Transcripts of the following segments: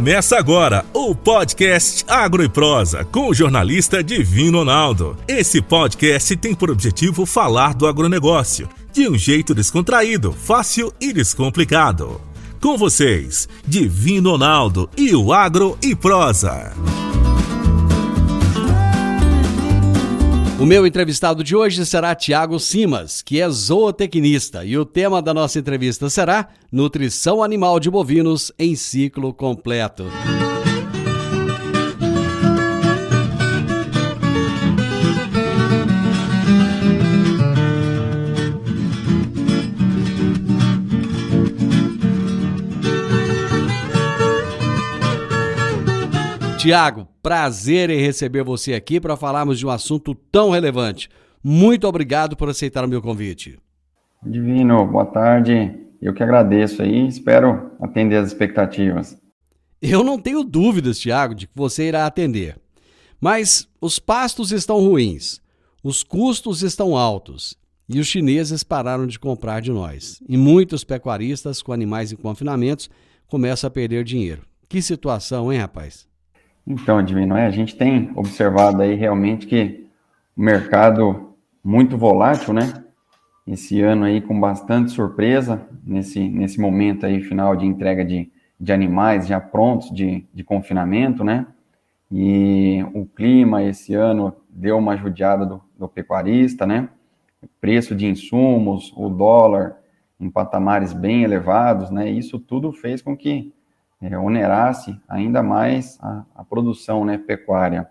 Começa agora o podcast Agro e Prosa com o jornalista Divino Ronaldo. Esse podcast tem por objetivo falar do agronegócio de um jeito descontraído, fácil e descomplicado. Com vocês, Divino Ronaldo e o Agro e Prosa. O meu entrevistado de hoje será Thiago Simas, que é zootecnista, e o tema da nossa entrevista será Nutrição Animal de Bovinos em Ciclo Completo. Thiago, prazer em receber você aqui para falarmos de um assunto tão relevante. Muito obrigado por aceitar o meu convite. Divino, boa tarde. Eu que agradeço aí, espero atender as expectativas. Eu não tenho dúvidas, Thiago, de que você irá atender. Mas os pastos estão ruins, os custos estão altos e os chineses pararam de comprar de nós. E muitos pecuaristas com animais em confinamentos começam a perder dinheiro. Que situação, hein, rapaz? Então, Divino, a gente tem observado aí realmente que o mercado muito volátil, né? Esse ano aí com bastante surpresa, nesse momento aí final de entrega de animais já prontos de confinamento, né? E o clima esse ano deu uma judiada do pecuarista, né? O preço de insumos, o dólar em patamares bem elevados, né? Isso tudo fez com que onerasse ainda mais a produção, né, pecuária.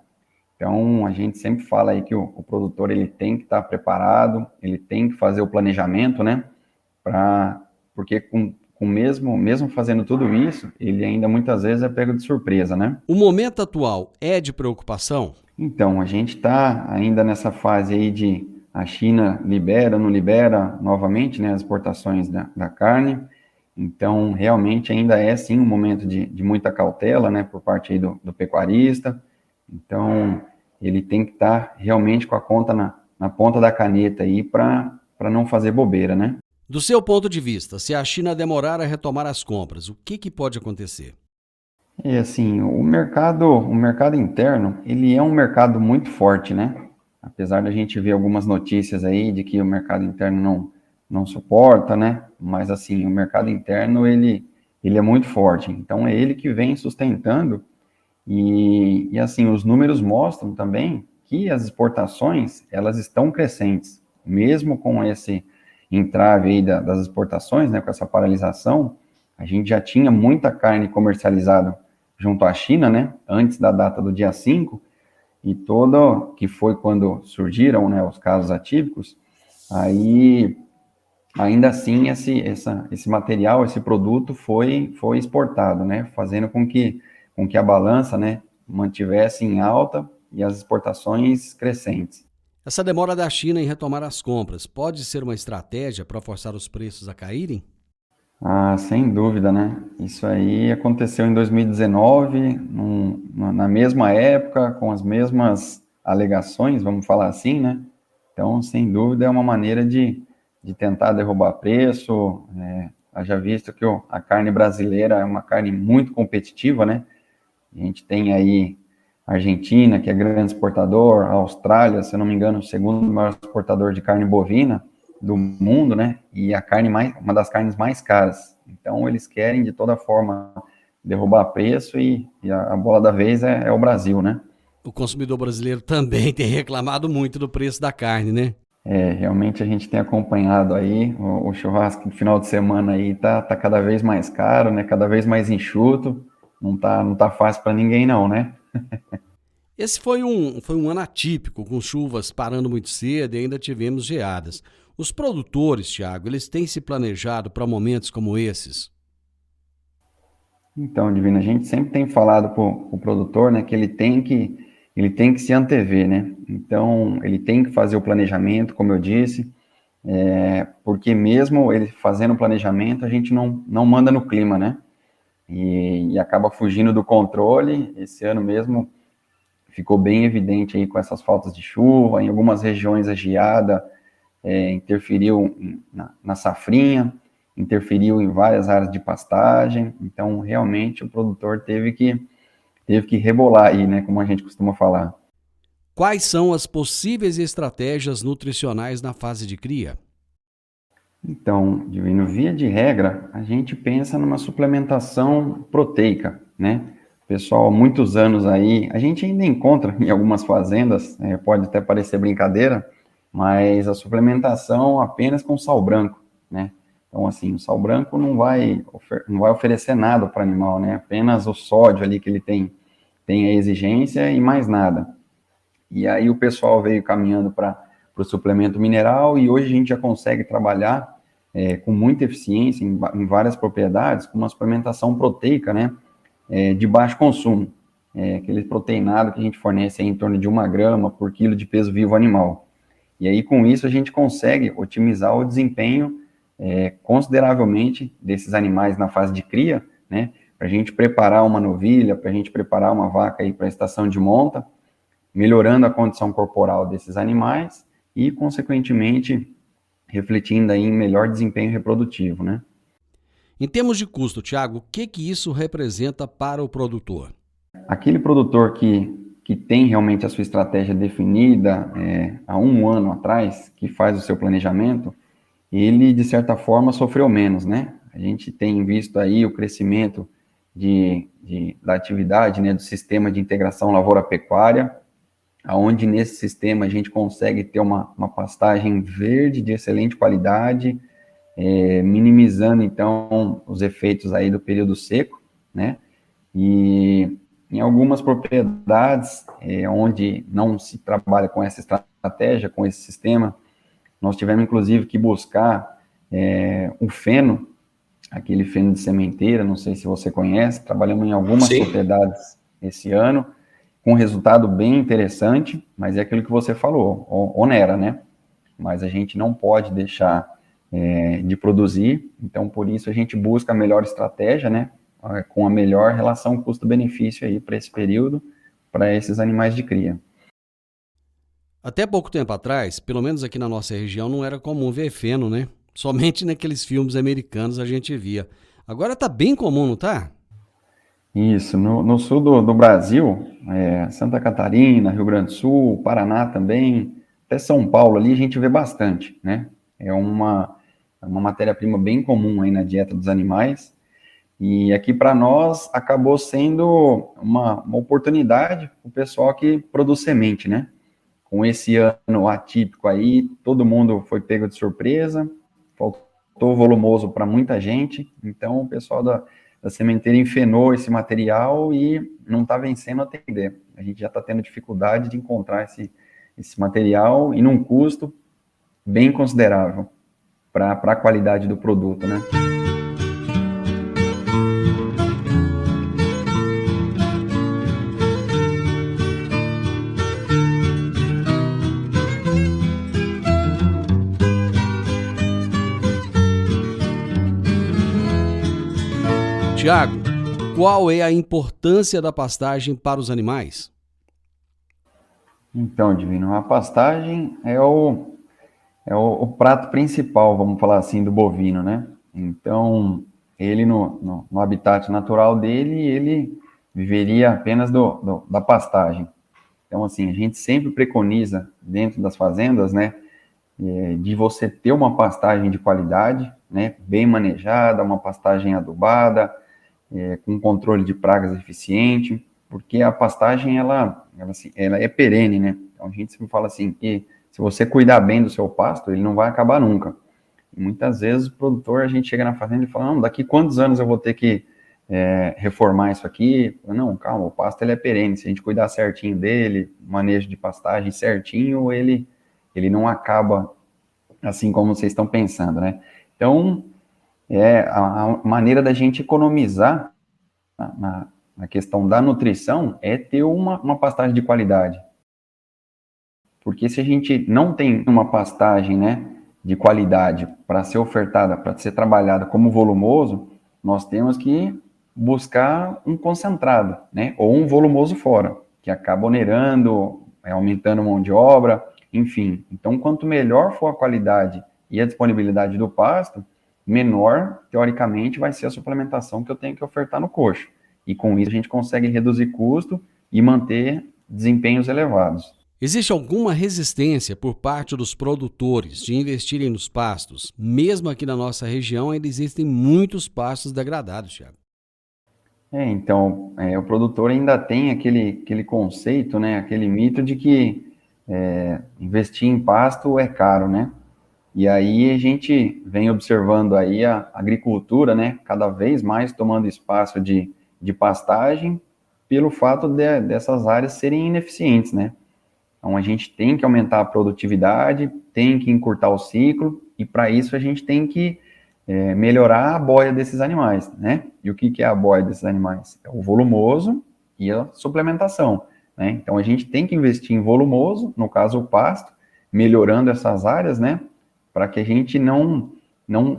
Então, a gente sempre fala aí que o produtor ele tem que estar preparado, ele tem que fazer o planejamento, né, porque mesmo fazendo tudo isso, ele ainda muitas vezes é pego de surpresa, né? O momento atual é de preocupação? Então, a gente está ainda nessa fase aí de a China libera, não libera novamente, né, as exportações da carne. Então, realmente, ainda é, sim, um momento de muita cautela, né, por parte aí do pecuarista. Então, ele tem que estar realmente com a conta na ponta da caneta aí para não fazer bobeira, né? Do seu ponto de vista, se a China demorar a retomar as compras, o que pode acontecer? E, assim, o mercado interno, ele é um mercado muito forte, né? Apesar da gente ver algumas notícias aí de que o mercado interno não suporta, né? Mas, assim, o mercado interno, ele é muito forte. Então, é ele que vem sustentando e, assim, os números mostram também que as exportações, elas estão crescentes. Mesmo com esse entrave aí das exportações, né? Com essa paralisação, a gente já tinha muita carne comercializada junto à China, né? Antes da data do dia 5, e que foi quando surgiram, né, os casos atípicos, aí... Ainda assim, esse material, esse produto foi exportado, né? Fazendo com que a balança, né, mantivesse em alta e as exportações crescentes. Essa demora da China em retomar as compras pode ser uma estratégia para forçar os preços a caírem? Ah, sem dúvida, né? Isso aí aconteceu em 2019, na mesma época, com as mesmas alegações, vamos falar assim, né? Então, sem dúvida, é uma maneira de tentar derrubar preço. Haja visto que a carne brasileira é uma carne muito competitiva, né? A gente tem aí a Argentina, que é grande exportador, a Austrália, se eu não me engano, o segundo maior exportador de carne bovina do mundo, né? E uma das carnes mais caras. Então, eles querem, de toda forma, derrubar preço e a bola da vez é o Brasil, né? O consumidor brasileiro também tem reclamado muito do preço da carne, né? Realmente a gente tem acompanhado aí o churrasco do final de semana aí tá cada vez mais caro, né? Cada vez mais enxuto. Não tá fácil para ninguém não, né? Esse foi um ano atípico, com chuvas parando muito cedo e ainda tivemos geadas. Os produtores, Thiago, eles têm se planejado para momentos como esses? Então, Divino, a gente sempre tem falado para o produtor, né, que ele tem que se antever, né? Então, ele tem que fazer o planejamento, como eu disse, porque mesmo ele fazendo o planejamento, a gente não manda no clima, né? E acaba fugindo do controle. Esse ano mesmo ficou bem evidente aí com essas faltas de chuva, em algumas regiões a geada interferiu na safrinha. interferiu em várias áreas de pastagem, então realmente o produtor teve que rebolar aí, né, como a gente costuma falar. Quais são as possíveis estratégias nutricionais na fase de cria? Então, Divino, via de regra, a gente pensa numa suplementação proteica, né? Pessoal, há muitos anos aí, a gente ainda encontra em algumas fazendas, pode até parecer brincadeira, mas a suplementação apenas com sal branco, né? Então, assim, o sal branco não vai oferecer nada para o animal, né? Apenas o sódio ali que ele tem a exigência e mais nada. E aí o pessoal veio caminhando para o suplemento mineral e hoje a gente já consegue trabalhar com muita eficiência em várias propriedades com uma suplementação proteica, né? De baixo consumo. Aquele proteinado que a gente fornece em torno de 1 grama por quilo de peso vivo animal. E aí com isso a gente consegue otimizar o desempenho consideravelmente desses animais na fase de cria, né? Para a gente preparar uma novilha, para a gente preparar uma vaca para a estação de monta, melhorando a condição corporal desses animais e, consequentemente, refletindo aí em melhor desempenho reprodutivo, né? Em termos de custo, Tiago, o que isso representa para o produtor? Aquele produtor que tem realmente a sua estratégia definida há 1 ano atrás, que faz o seu planejamento, ele, de certa forma, sofreu menos, né? A gente tem visto aí o crescimento da atividade, né, do sistema de integração lavoura-pecuária, onde nesse sistema a gente consegue ter uma pastagem verde de excelente qualidade, minimizando então os efeitos aí do período seco, né? E em algumas propriedades onde não se trabalha com essa estratégia, com esse sistema, nós tivemos inclusive que buscar o feno, aquele feno de sementeira, não sei se você conhece, trabalhamos em algumas propriedades esse ano, com um resultado bem interessante, mas é aquilo que você falou, onera, né? Mas a gente não pode deixar de produzir, então por isso a gente busca a melhor estratégia, né? Com a melhor relação custo-benefício aí para esse período, para esses animais de cria. Até pouco tempo atrás, pelo menos aqui na nossa região, não era comum ver feno, né? Somente naqueles filmes americanos a gente via. Agora tá bem comum, não tá? Isso, no sul do Brasil, Santa Catarina, Rio Grande do Sul, Paraná também, até São Paulo ali a gente vê bastante, né? É uma matéria-prima bem comum aí na dieta dos animais, e aqui para nós acabou sendo uma oportunidade para o pessoal que produz semente, né? Com esse ano atípico aí, todo mundo foi pego de surpresa, faltou volumoso para muita gente, então o pessoal da sementeira enfenou esse material e não está vencendo a atender. A gente já está tendo dificuldade de encontrar esse material e num custo bem considerável para a qualidade do produto, né? Tiago, qual é a importância da pastagem para os animais? Então, Divino, a pastagem é o prato principal, vamos falar assim, do bovino, né? Então, ele no habitat natural dele, ele viveria apenas da pastagem. Então, assim, a gente sempre preconiza dentro das fazendas, né, de você ter uma pastagem de qualidade, né, bem manejada, uma pastagem adubada, com controle de pragas eficiente, porque a pastagem, ela é perene, né? Então, a gente sempre fala assim, que se você cuidar bem do seu pasto, ele não vai acabar nunca. E muitas vezes o produtor, a gente chega na fazenda e fala, não, daqui quantos anos eu vou ter que reformar isso aqui? Não, calma, o pasto ele é perene, se a gente cuidar certinho dele, manejo de pastagem certinho, ele não acaba assim como vocês estão pensando, né? Então, a maneira da gente economizar na questão da nutrição é ter uma pastagem de qualidade. Porque se a gente não tem uma pastagem, né, de qualidade para ser ofertada, para ser trabalhada como volumoso, nós temos que buscar um concentrado, né, ou um volumoso fora, que acaba onerando, aumentando a mão de obra, enfim. Então, quanto melhor for a qualidade e a disponibilidade do pasto, menor, teoricamente, vai ser a suplementação que eu tenho que ofertar no coxo. E com isso a gente consegue reduzir custo e manter desempenhos elevados. Existe alguma resistência por parte dos produtores de investirem nos pastos? Mesmo aqui na nossa região ainda existem muitos pastos degradados, Thiago. Então, o produtor ainda tem aquele conceito, né, aquele mito de que investir em pasto é caro, né? E aí a gente vem observando aí a agricultura, né, cada vez mais tomando espaço de pastagem pelo fato dessas áreas serem ineficientes, né? Então a gente tem que aumentar a produtividade, tem que encurtar o ciclo, e para isso a gente tem que melhorar a boia desses animais, né? E o que é a boia desses animais? É o volumoso e a suplementação, né? Então a gente tem que investir em volumoso, no caso o pasto, melhorando essas áreas, né? Para que a gente não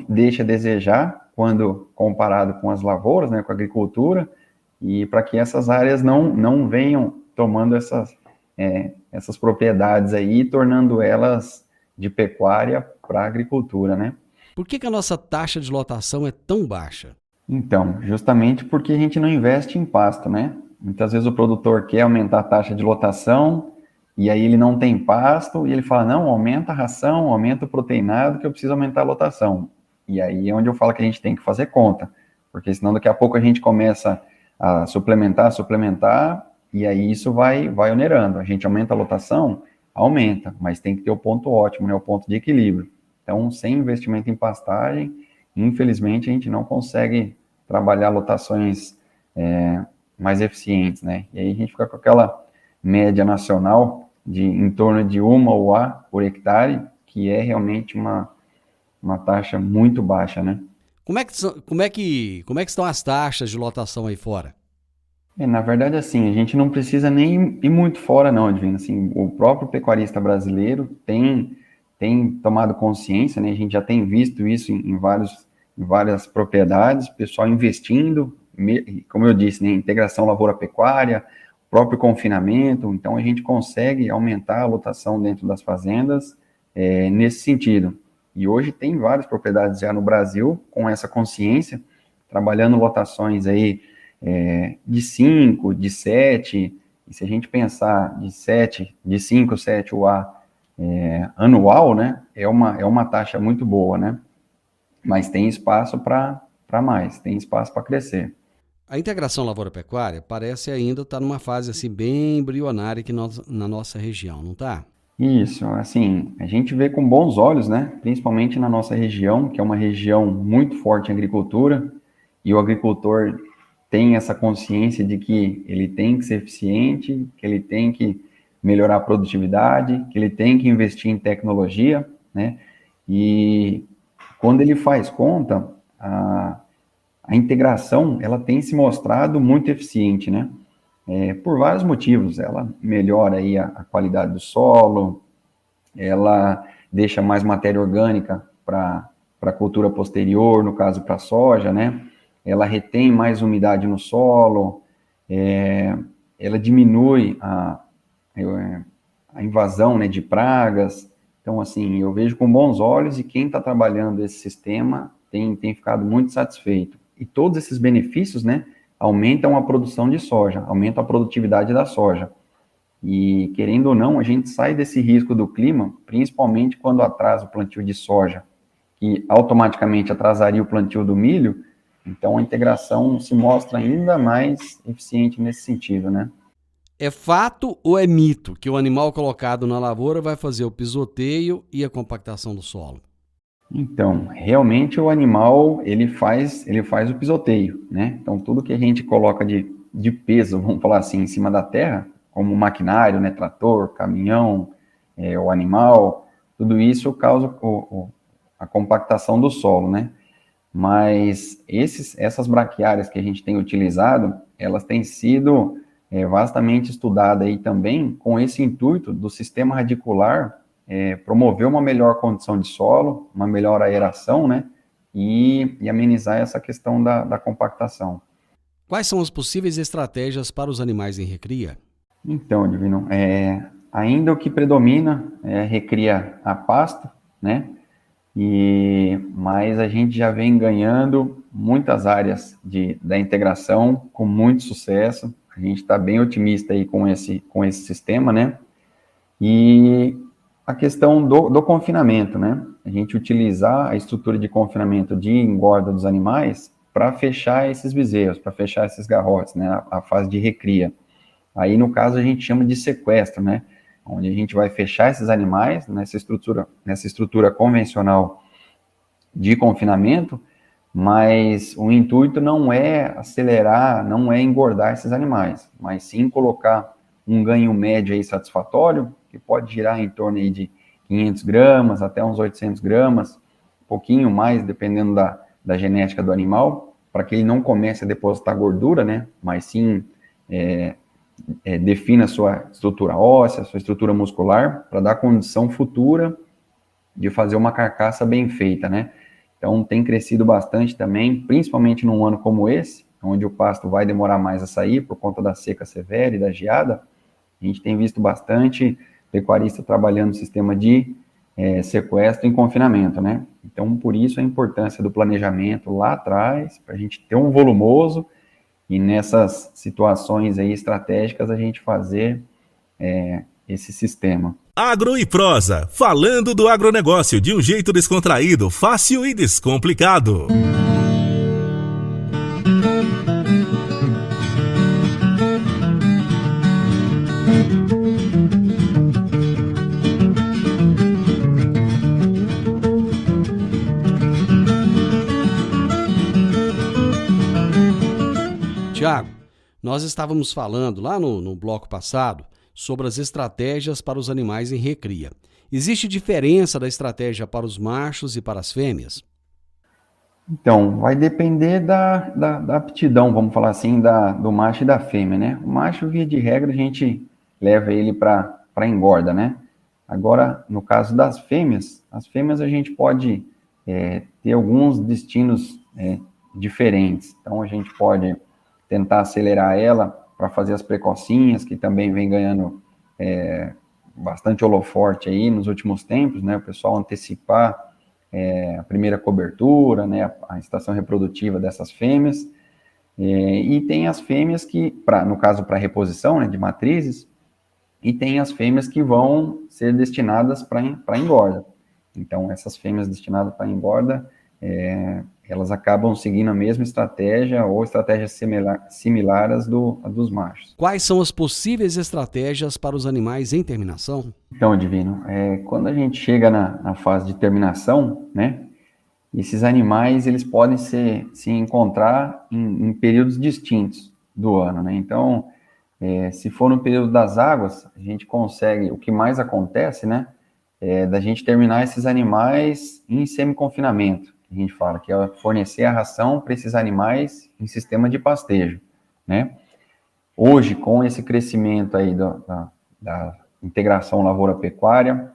deixe a desejar quando comparado com as lavouras, né? Com a agricultura, e para que essas áreas não venham tomando essas propriedades aí, tornando elas de pecuária para a agricultura, né? Por que a nossa taxa de lotação é tão baixa? Então, justamente porque a gente não investe em pasto, né? Muitas vezes o produtor quer aumentar a taxa de lotação e aí ele não tem pasto e ele fala, não, aumenta a ração, aumenta o proteinado que eu preciso aumentar a lotação. E aí é onde eu falo que a gente tem que fazer conta, porque senão daqui a pouco a gente começa a suplementar, e aí isso vai onerando. A gente aumenta a lotação, aumenta, mas tem que ter o ponto ótimo, né? O ponto de equilíbrio. Então, sem investimento em pastagem, infelizmente, a gente não consegue trabalhar lotações mais eficientes, né? E aí a gente fica com aquela média nacional de em torno de 1 UA por hectare, que é realmente uma taxa muito baixa, né? Como é que estão as taxas de lotação aí fora? Na verdade, assim, a gente não precisa nem ir muito fora, não, Divino. Assim, o próprio pecuarista brasileiro tem tomado consciência, né? A gente já tem visto isso em várias propriedades, pessoal investindo, como eu disse, né? Integração lavoura-pecuária, próprio confinamento. Então, a gente consegue aumentar a lotação dentro das fazendas nesse sentido. E hoje tem várias propriedades já no Brasil com essa consciência, trabalhando lotações aí de 5, de 7, e se a gente pensar de 5, 7 UA anual, né, é uma taxa muito boa, né, mas tem espaço para mais, tem espaço para crescer. A integração lavoura-pecuária parece ainda estar numa fase assim bem embrionária aqui na nossa região, não está? Isso, assim, a gente vê com bons olhos, né, principalmente na nossa região, que é uma região muito forte em agricultura, e o agricultor tem essa consciência de que ele tem que ser eficiente, que ele tem que melhorar a produtividade, que ele tem que investir em tecnologia, né? E quando ele faz conta, a integração, ela tem se mostrado muito eficiente, né? Por vários motivos. Ela melhora aí a qualidade do solo, ela deixa mais matéria orgânica para a cultura posterior, no caso para a soja, né? Ela retém mais umidade no solo, ela diminui a invasão, né, de pragas. Então, assim, eu vejo com bons olhos e quem está trabalhando esse sistema tem ficado muito satisfeito. E todos esses benefícios, né, aumentam a produção de soja, aumentam a produtividade da soja. E, querendo ou não, a gente sai desse risco do clima, principalmente quando atrasa o plantio de soja, que automaticamente atrasaria o plantio do milho. Então, a integração se mostra ainda mais eficiente nesse sentido, né? É fato ou é mito que o animal colocado na lavoura vai fazer o pisoteio e a compactação do solo? Então, realmente o animal, ele faz o pisoteio, né? Então, tudo que a gente coloca de peso, vamos falar assim, em cima da terra, como maquinário, né, trator, caminhão, o animal, tudo isso causa a compactação do solo, né? Mas essas braquiárias que a gente tem utilizado, elas têm sido vastamente estudadas aí também com esse intuito do sistema radicular promover uma melhor condição de solo, uma melhor aeração, né? E amenizar essa questão da compactação. Quais são as possíveis estratégias para os animais em recria? Então, Divino, ainda o que predomina é recria a pasto, né? mas a gente já vem ganhando muitas áreas da integração com muito sucesso. A gente está bem otimista aí com esse sistema, né? E a questão do confinamento, né? A gente utilizar a estrutura de confinamento de engorda dos animais para fechar esses bezerros, para fechar esses garrotes, né? A fase de recria. Aí, no caso, a gente chama de sequestro, né? Onde a gente vai fechar esses animais nessa estrutura convencional de confinamento, mas o intuito não é acelerar, não é engordar esses animais, mas sim colocar um ganho médio aí satisfatório, que pode girar em torno aí de 500 gramas até uns 800 gramas, um pouquinho mais, dependendo da genética do animal, para que ele não comece a depositar gordura, né, mas sim defina a sua estrutura óssea, a sua estrutura muscular, para dar condição futura de fazer uma carcaça bem feita, né. Então, tem crescido bastante também, principalmente num ano como esse, onde o pasto vai demorar mais a sair por conta da seca severa e da geada. A gente tem visto bastante pecuarista trabalhando no sistema de sequestro em confinamento, né? Então, por isso a importância do planejamento lá atrás, para a gente ter um volumoso e nessas situações aí estratégicas a gente fazer esse sistema. Agro e Prosa, falando do agronegócio de um jeito descontraído, fácil e descomplicado. Tiago, nós estávamos falando lá no bloco passado sobre as estratégias para os animais em recria. Existe diferença da estratégia para os machos e para as fêmeas? Então, vai depender da aptidão, vamos falar assim, do macho e da fêmea, né? O macho, via de regra, a gente leva ele para engorda, né? Agora, no caso das fêmeas, as fêmeas a gente pode ter alguns destinos diferentes. Então, a gente pode tentar acelerar ela para fazer as precocinhas, que também vem ganhando bastante holoforte aí nos últimos tempos, né? O pessoal antecipar a primeira cobertura, né? A estação reprodutiva dessas fêmeas. E tem as fêmeas que, no caso, para reposição, né, de matrizes, e tem as fêmeas que vão ser destinadas para engorda. Então, essas fêmeas destinadas para engorda, elas acabam seguindo a mesma estratégia ou estratégias similares dos machos. Quais são as possíveis estratégias para os animais em terminação? Então, Divino, quando a gente chega na fase de terminação, né, esses animais eles podem se encontrar em períodos distintos do ano, né? Então, se for no período das águas, a gente consegue, o que mais acontece, né, da gente terminar esses animais em semi-confinamento. A gente fala que é fornecer a ração para esses animais em sistema de pastejo, né? Hoje, com esse crescimento aí da integração lavoura-pecuária,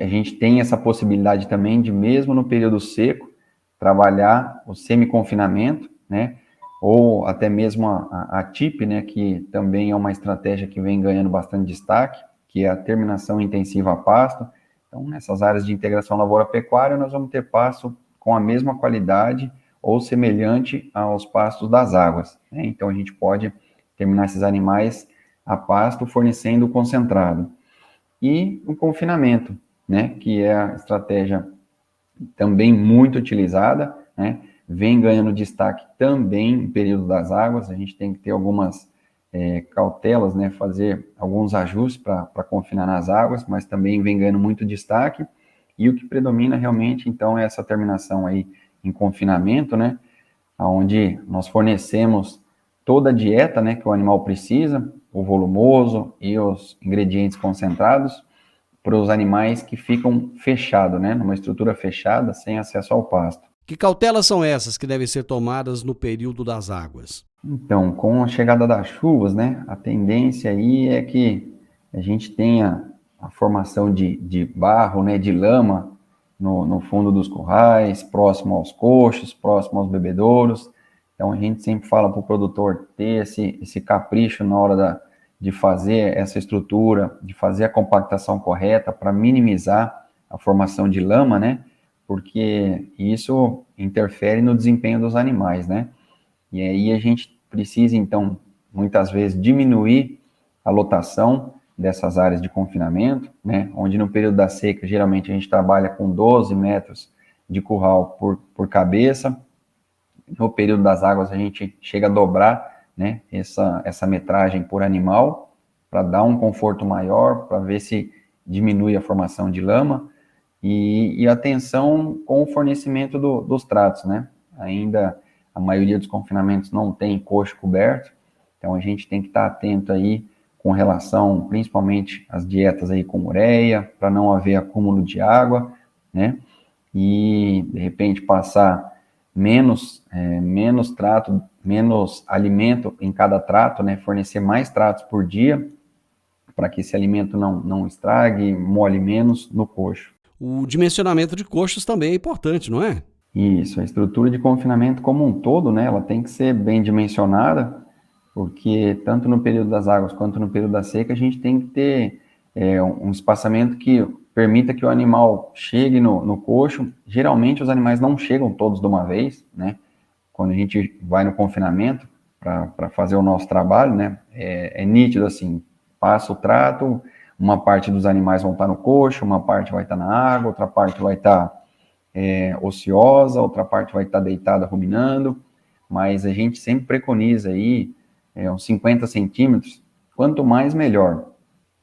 a gente tem essa possibilidade também de, mesmo no período seco, trabalhar o semi-confinamento, né? Ou até mesmo a TIP, né? Que também é uma estratégia que vem ganhando bastante destaque, que é a terminação intensiva a pasto. Então, nessas áreas de integração lavoura-pecuária, nós vamos ter pasto com a mesma qualidade ou semelhante aos pastos das águas, né? Então, a gente pode terminar esses animais a pasto fornecendo o concentrado. E o confinamento, né, que é a estratégia também muito utilizada, né, vem ganhando destaque também em período das águas. A gente tem que ter algumas cautelas, né, fazer alguns ajustes para confinar nas águas, mas também vem ganhando muito destaque. E o que predomina realmente, então, é essa terminação aí em confinamento, né, onde nós fornecemos toda a dieta, né, que o animal precisa, o volumoso e os ingredientes concentrados, para os animais que ficam fechados, né, numa estrutura fechada, sem acesso ao pasto. Que cautelas são essas que devem ser tomadas no período das águas? Então, com a chegada das chuvas, né, a tendência aí é que a gente tenha a formação de barro, né, de lama no fundo dos currais, próximo aos coxos, próximo aos bebedouros. Então, a gente sempre fala para o produtor ter esse capricho na hora de fazer essa estrutura, de fazer a compactação correta para minimizar a formação de lama, né? porque isso interfere no desempenho dos animais, né? E aí a gente precisa, então, muitas vezes diminuir a lotação dessas áreas de confinamento, né? Onde no período da seca, geralmente a gente trabalha com 12 metros de curral por cabeça. No período das águas a gente chega a dobrar, né, essa metragem por animal, para dar um conforto maior, para ver se diminui a formação de lama, e atenção com o fornecimento dos tratos, né? Ainda a maioria dos confinamentos não tem coxo coberto, então a gente tem que estar atento aí com relação, principalmente, às dietas aí com ureia, para não haver acúmulo de água, né? E, de repente, passar menos trato, menos alimento em cada trato, né? Fornecer mais tratos por dia, para que esse alimento não estrague, molhe menos no coxo. O dimensionamento de coxos também é importante, não é? Isso, a estrutura de confinamento como um todo, né? Ela tem que ser bem dimensionada, porque tanto no período das águas quanto no período da seca, a gente tem que ter um espaçamento que permita que o animal chegue no coxo. Geralmente os animais não chegam todos de uma vez, né? Quando a gente vai no confinamento para fazer o nosso trabalho, né? É nítido assim, passa o trato, uma parte dos animais vão estar no coxo, uma parte vai estar na água, outra parte vai estar ociosa, outra parte vai estar deitada ruminando, mas a gente sempre preconiza aí uns 50 centímetros, quanto mais melhor.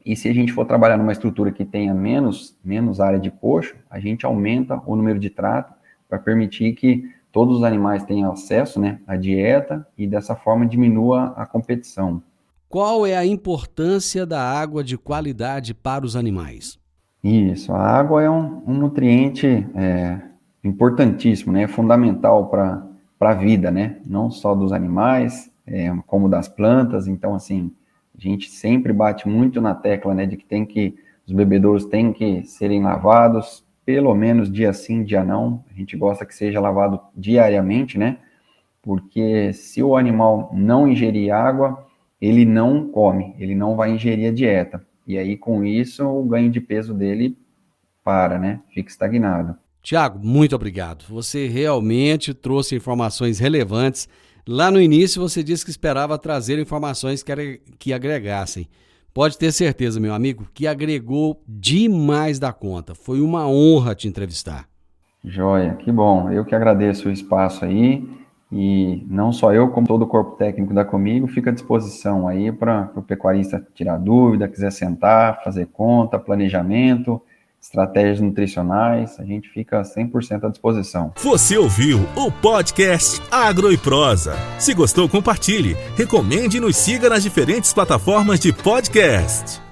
E se a gente for trabalhar numa estrutura que tenha menos área de coxo, a gente aumenta o número de trato para permitir que todos os animais tenham acesso, né, à dieta e dessa forma diminua a competição. Qual é a importância da água de qualidade para os animais? Isso, a água é um nutriente importantíssimo, né, fundamental para a vida, né, não só dos animais, como das plantas. Então, assim, a gente sempre bate muito na tecla, né, de que os bebedouros têm que serem lavados, pelo menos dia sim, dia não. A gente gosta que seja lavado diariamente, né, porque se o animal não ingerir água, ele não come, ele não vai ingerir a dieta. E aí, com isso, o ganho de peso dele né, fica estagnado. Tiago, muito obrigado. Você realmente trouxe informações relevantes. Lá no início você disse que esperava trazer informações que agregassem. Pode ter certeza, meu amigo, que agregou demais da conta. Foi uma honra te entrevistar. Joia, que bom. Eu que agradeço o espaço aí. E não só eu, como todo o corpo técnico da Comigo, fica à disposição aí para o pecuarista tirar dúvida, quiser sentar, fazer conta, planejamento, estratégias nutricionais, a gente fica 100% à disposição. Você ouviu o podcast Agro e Prosa. Se gostou, compartilhe, recomende e nos siga nas diferentes plataformas de podcast.